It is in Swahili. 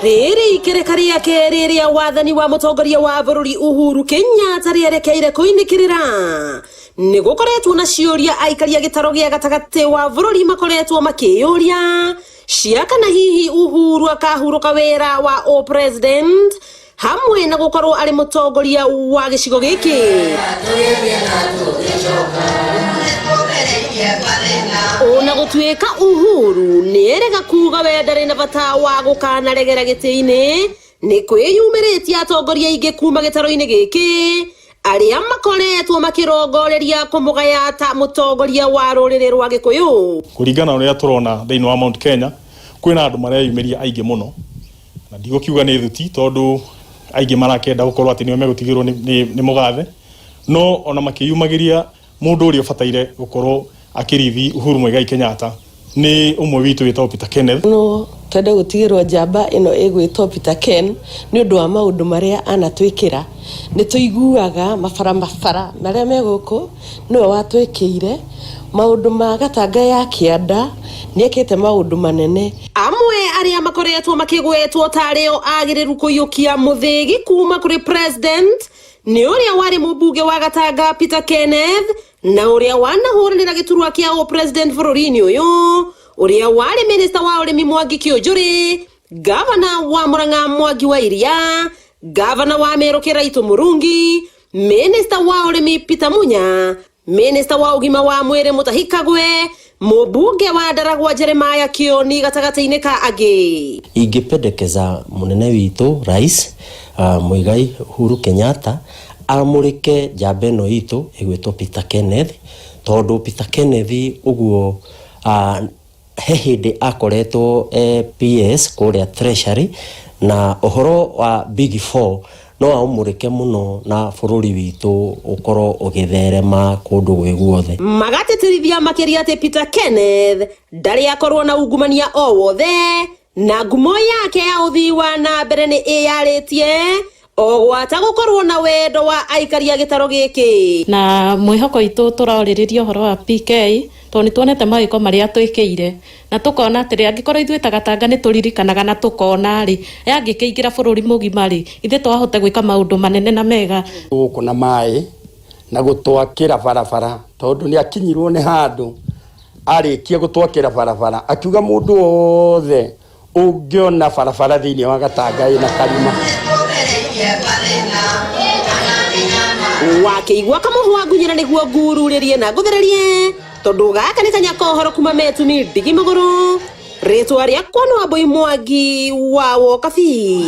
Riri kirekaria keriria wathani wa mutongoria wa bururi Uhuru Kenyatta rierekeire kuinikirira ni gukoretwo na ciuria aikaria gitaro gia gatagati wa bururi makoretwo makiyuria ciakana hihi Uhuru akahuruka wira wa o president hamwe na gukorwo ari mutongoria wa gicigo giki. Ona gutuika Uhuru nierega kuga we ndari na bata wa gukana regera giti-ini ni kwiyumiritie atongoria ingi kuma gitaro-ini giki aria makoretwo makirongoreria kumugaya ta mutongoria wa ruriri rwa Gikuyu. Kuringana na uria turona thiini wa Mount Kenya kwina andu mareyumiria aingi muno na ndigukiuga ni thuti tondu aingi marakenda gukorwo ati niwe megutigirwo ni mugathe no ona makiyumagiria mundu uri ubataire gukorwo akirithi Uhuru Muigai Kenyatta ni umwe witu witwa Peter Kenneth. No twende gutigirwo njamba ino igwitwo Peter Ken ni undu wa maundu maria anatwikira ni tuiguaga mafara maria meguku niwe watwikiire maundu ma Gatanga ya Kianda niekete maundu manene. Amwe aria makoretwo makigwetwo tario agiriru kuyukia muthigi kuma kuri president ni uria wari mubunge wa Gatanga Peter Kenneth na uria wanahuranira giturwa kia o president bururi-ini uyu uria wari minister wa urimi Mwangi Kiunjuri, governor wa Murang'a Mwangi wa Iria, governor wa Meru Kiraitu Murungi, minister wa urimi Peter Munya, minister wa ugima wa mwiri Mutahi Kagwe, mubunge wa Ndaragwa Jeremiah Kioni gatagati-ini ka angi. Ingipendekeza munene witu rais Muigai Uhuru Kenyatta amurike njamba ino itu igwitwo Peter Kenneth tondu Peter Kenneth uguo he hindi akoretwo PS kuria treasury na uhoro wa Big Four no aumurike muno na bururi witu ukorwo ugitherema kundu gwi guothe. Magatetirithia makiria ati Peter Kenneth ndari akorwo na ungumania o wothe na ngumo yake ya uthii wa na mbere ni iyaritie ogwata gukorwo na wendo wa aikaria gitaro giki na mwihoko itu turoririria horo wa PK to ni tuonete mawiko maria twikire na tukona atiri angikorwo ithuĩ ta Gatanga ni turirikanaga na tukona ri yangikiingira bururi mugima ri ithe twahota gwika maundu manene na mega guku na mai na gutwakira barabara tondu ni akinyirwo ni handu arikia gutwakira barabara akiuga mundu wothe ungiona barabara thiini wa Gatanga ina karima wakiigua kamuhwa ngunyira niguo ngururirie na nguthererie tondu gaka ni kanya kohoro kuma Metumi Ndigi Muguru ritwa riakwa no Wambui Mwangi wa Wokabi.